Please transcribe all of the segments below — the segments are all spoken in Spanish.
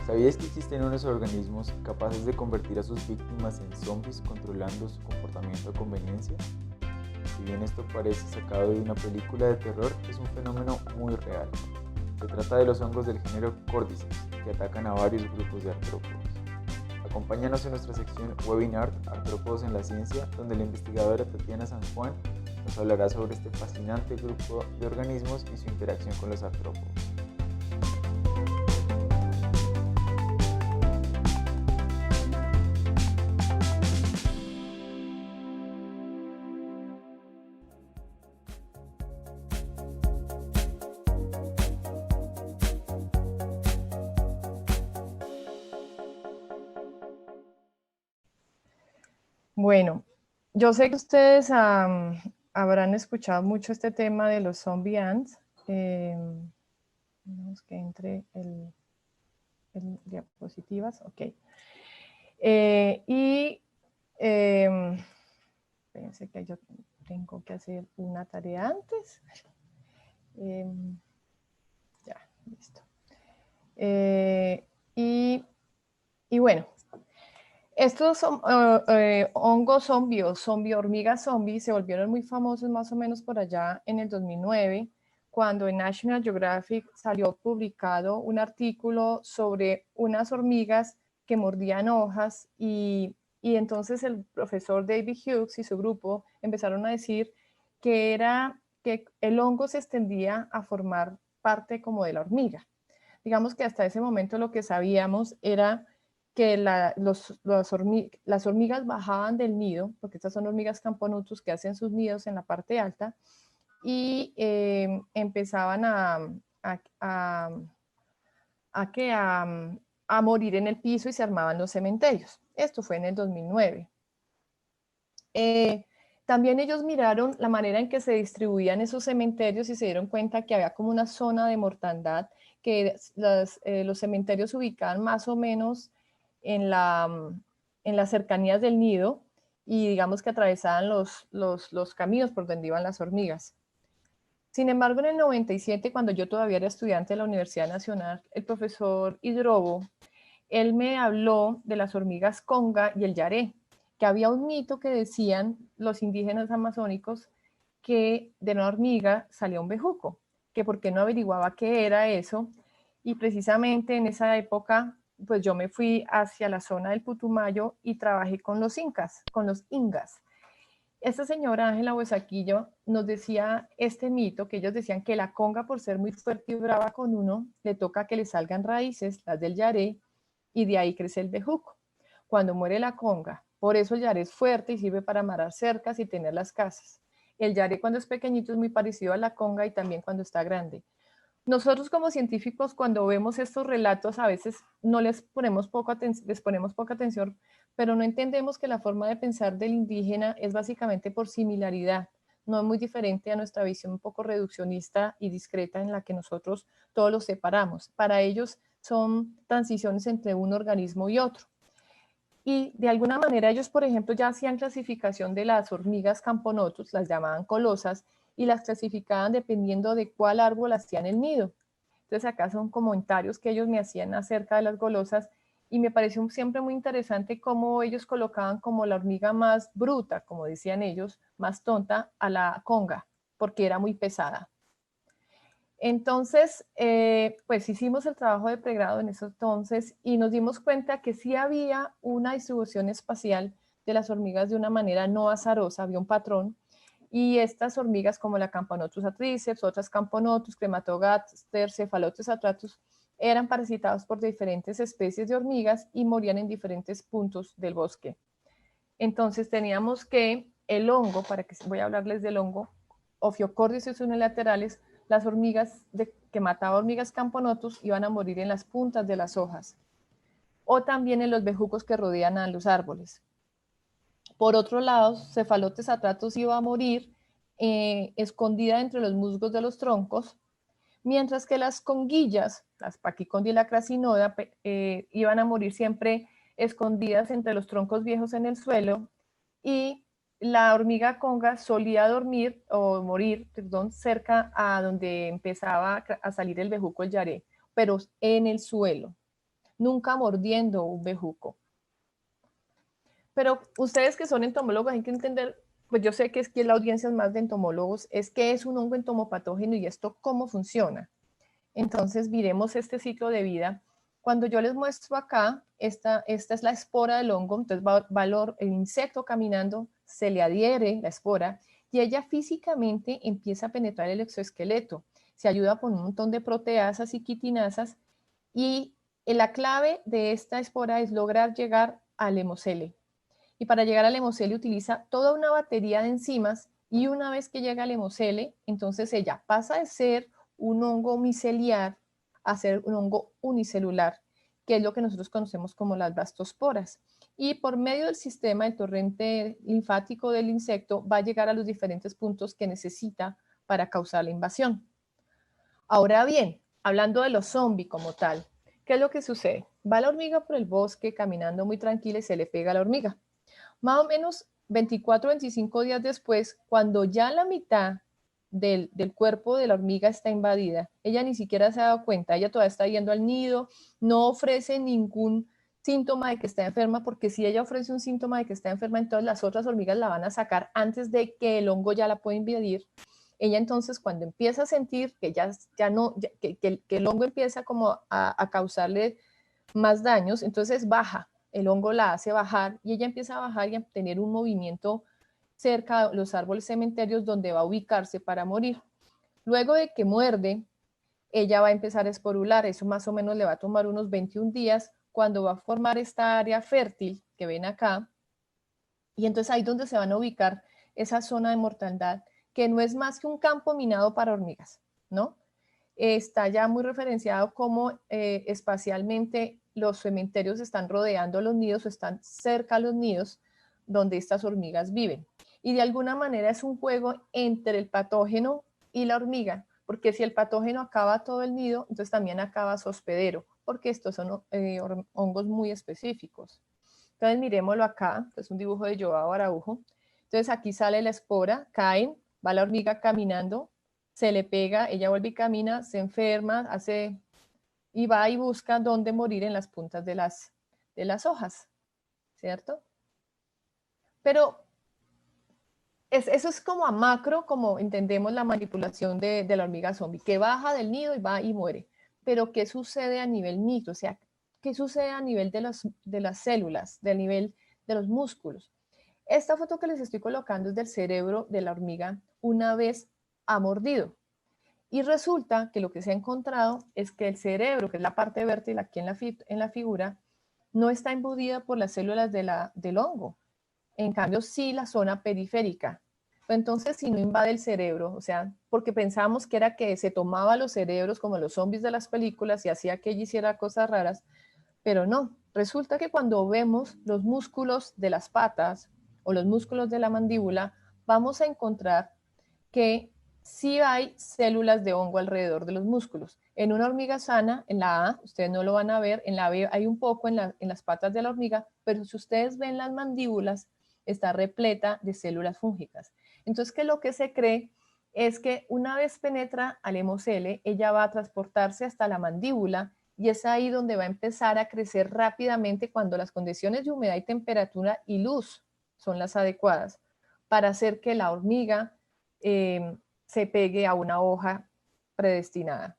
¿Sabías que existen unos organismos capaces de convertir a sus víctimas en zombies controlando su comportamiento a conveniencia? Si bien esto parece sacado de una película de terror, es un fenómeno muy real. Se trata de los hongos del género Cordyceps, que atacan a varios grupos de artrópodos. Acompáñanos en nuestra sección Webinar Artrópodos en la Ciencia, donde la investigadora Tatiana San Juan nos hablará sobre este fascinante grupo de organismos y su interacción con los artrópodos. Bueno, yo sé que ustedes habrán escuchado mucho este tema de los zombie ants. Vamos que entre el diapositivas, ok. Fíjense que yo tengo que hacer una tarea antes. Ya, listo. Y bueno, estos hongos zombie o hormigas zombie se volvieron muy famosos más o menos por allá en el 2009, cuando en National Geographic salió publicado un artículo sobre unas hormigas que mordían hojas y entonces el profesor David Hughes y su grupo empezaron a decir que el hongo se extendía a formar parte como de la hormiga. Digamos que hasta ese momento lo que sabíamos era que las hormigas bajaban del nido, porque estas son hormigas camponutus que hacen sus nidos en la parte alta, y empezaban a morir en el piso y se armaban los cementerios. Esto fue en el 2009. También ellos miraron la manera en que se distribuían esos cementerios y se dieron cuenta que había como una zona de mortandad, que los cementerios se ubicaban más o menos en las cercanías del nido y digamos que atravesaban los caminos por donde iban las hormigas. Sin embargo, en el 97, cuando yo todavía era estudiante de la Universidad Nacional, el profesor Hidrobo, él me habló de las hormigas conga y el yaré, que había un mito que decían los indígenas amazónicos que de una hormiga salía un bejuco, que por qué no averiguaba qué era eso, y precisamente en esa época pues yo me fui hacia la zona del Putumayo y trabajé con los incas, con los ingas. Esta señora Ángela Huesaquillo nos decía este mito, que ellos decían que la conga, por ser muy fuerte y brava con uno, le toca que le salgan raíces, las del yaré, y de ahí crece el bejuco. Cuando muere la conga, por eso el yaré es fuerte y sirve para amarrar cercas y tener las casas. El yaré cuando es pequeñito es muy parecido a la conga y también cuando está grande. Nosotros como científicos cuando vemos estos relatos a veces no les ponemos poca atención, pero no entendemos que la forma de pensar del indígena es básicamente por similaridad, no es muy diferente a nuestra visión un poco reduccionista y discreta en la que nosotros todos los separamos. Para ellos son transiciones entre un organismo y otro. Y de alguna manera ellos, por ejemplo, ya hacían clasificación de las hormigas camponotus, las llamaban colosas, y las clasificaban dependiendo de cuál árbol hacían el nido. Entonces acá son comentarios que ellos me hacían acerca de las golosas y me pareció siempre muy interesante cómo ellos colocaban como la hormiga más bruta, como decían ellos, más tonta, a la conga, porque era muy pesada. Entonces, pues hicimos el trabajo de pregrado en eso entonces y nos dimos cuenta que sí había una distribución espacial de las hormigas de una manera no azarosa, había un patrón, y estas hormigas como la Camponotus atriceps, otras Camponotus, Crematogaster, Cephalotes atratus, eran parasitados por diferentes especies de hormigas y morían en diferentes puntos del bosque. Entonces teníamos que el hongo, voy a hablarles del hongo, Ophiocordyceps unilaterales, las hormigas que mataba hormigas camponotus iban a morir en las puntas de las hojas o también en los bejucos que rodean a los árboles. Por otro lado, Cephalotes atratus iba a morir escondida entre los musgos de los troncos, mientras que las conguillas, las Pachycondia y la crasinoda, iban a morir siempre escondidas entre los troncos viejos en el suelo, y la hormiga conga solía dormir o morir, perdón, cerca a donde empezaba a salir el bejuco, el yaré, pero en el suelo. nunca mordiendo un bejuco. Pero ustedes que son entomólogos hay que entender, pues yo sé que es que la audiencia es más de entomólogos, es qué es un hongo entomopatógeno y esto cómo funciona. Entonces miremos este ciclo de vida. Cuando yo les muestro acá, esta es la espora del hongo, entonces el insecto caminando, se le adhiere la espora y ella físicamente empieza a penetrar el exoesqueleto. Se ayuda por un montón de proteasas y quitinasas y la clave de esta espora es lograr llegar al hemocele. Y para llegar al hemocele utiliza toda una batería de enzimas y una vez que llega al hemocele, entonces ella pasa de ser un hongo miceliar a ser un hongo unicelular, que es lo que nosotros conocemos como las blastosporas. Y por medio del sistema, el torrente linfático del insecto va a llegar a los diferentes puntos que necesita para causar la invasión. Ahora bien, hablando de los zombies como tal, ¿qué es lo que sucede? Va la hormiga por el bosque caminando muy tranquila y se le pega a la hormiga. Más o menos 24 o 25 días después, cuando ya la mitad del cuerpo de la hormiga está invadida, ella ni siquiera se ha dado cuenta, ella todavía está yendo al nido, no ofrece ningún síntoma de que está enferma, porque si ella ofrece un síntoma de que está enferma, entonces las otras hormigas la van a sacar antes de que el hongo ya la pueda invadir. Ella entonces cuando empieza a sentir que que el hongo empieza como a causarle más daños, entonces baja, el hongo la hace bajar y ella empieza a bajar y a tener un movimiento cerca de los árboles cementerios donde va a ubicarse para morir. Luego de que muerde, ella va a empezar a esporular, eso más o menos le va a tomar unos 21 días cuando va a formar esta área fértil que ven acá, y entonces ahí es donde se van a ubicar esa zona de mortandad, que no es más que un campo minado para hormigas, ¿no? Está ya muy referenciado como espacialmente los cementerios están rodeando los nidos o están cerca a los nidos donde estas hormigas viven. Y de alguna manera es un juego entre el patógeno y la hormiga, porque si el patógeno acaba todo el nido, entonces también acaba su hospedero, porque estos son hongos muy específicos. Entonces miremoslo acá, es un dibujo de Joao Araujo. Entonces aquí sale la espora, caen, va la hormiga caminando, se le pega, ella vuelve y camina, se enferma, y va y busca dónde morir en las puntas de las hojas, ¿cierto? Pero eso es como a macro, como entendemos la manipulación de la hormiga zombie, que baja del nido y va y muere. Pero ¿qué sucede a nivel micro? O sea, ¿qué sucede a nivel de las células, del nivel de los músculos? Esta foto que les estoy colocando es del cerebro de la hormiga una vez ha mordido. Y resulta que lo que se ha encontrado es que el cerebro, que es la parte vértil aquí en la figura, no está embudida por las células del hongo. En cambio, sí la zona periférica. Entonces, si no invade el cerebro, o sea, porque pensábamos que era que se tomaba los cerebros como los zombies de las películas y hacía que ella hiciera cosas raras, pero no. Resulta que cuando vemos los músculos de las patas o los músculos de la mandíbula, vamos a encontrar que sí hay células de hongo alrededor de los músculos. En una hormiga sana, en la A, ustedes no lo van a ver, en la B hay un poco en las patas de la hormiga, pero si ustedes ven las mandíbulas, está repleta de células fúngicas. Entonces, que lo que se cree es que una vez penetra al hemocele, ella va a transportarse hasta la mandíbula y es ahí donde va a empezar a crecer rápidamente cuando las condiciones de humedad y temperatura y luz son las adecuadas para hacer que la hormiga se pegue a una hoja predestinada.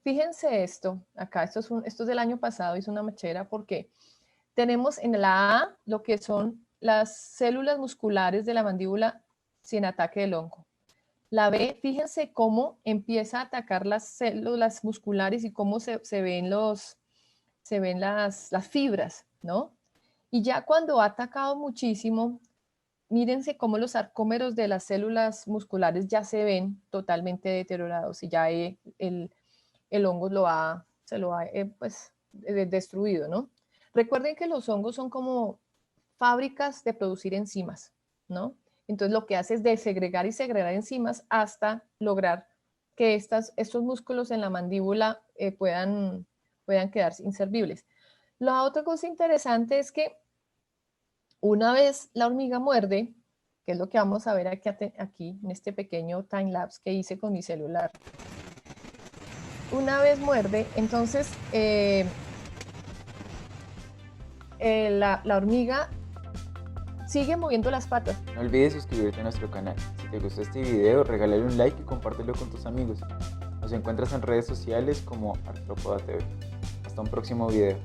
Fíjense esto, acá, esto es del año pasado, hice una mechera porque tenemos en la A lo que son las células musculares de la mandíbula sin ataque del hongo. La B, fíjense cómo empieza a atacar las células musculares y cómo se ven las fibras, ¿no? Y ya cuando ha atacado muchísimo, mírense cómo los sarcómeros de las células musculares ya se ven totalmente deteriorados y ya el hongo se lo ha pues, destruido, ¿no? Recuerden que los hongos son como fábricas de producir enzimas, ¿no? Entonces lo que hace es desegregar y segregar enzimas hasta lograr que estos músculos en la mandíbula puedan quedarse inservibles. La otra cosa interesante es que una vez la hormiga muerde, que es lo que vamos a ver aquí en este pequeño time lapse que hice con mi celular. Una vez muerde, entonces la hormiga sigue moviendo las patas. No olvides suscribirte a nuestro canal. Si te gustó este video, regálale un like y compártelo con tus amigos. Nos encuentras en redes sociales como Artrópoda TV. Hasta un próximo video.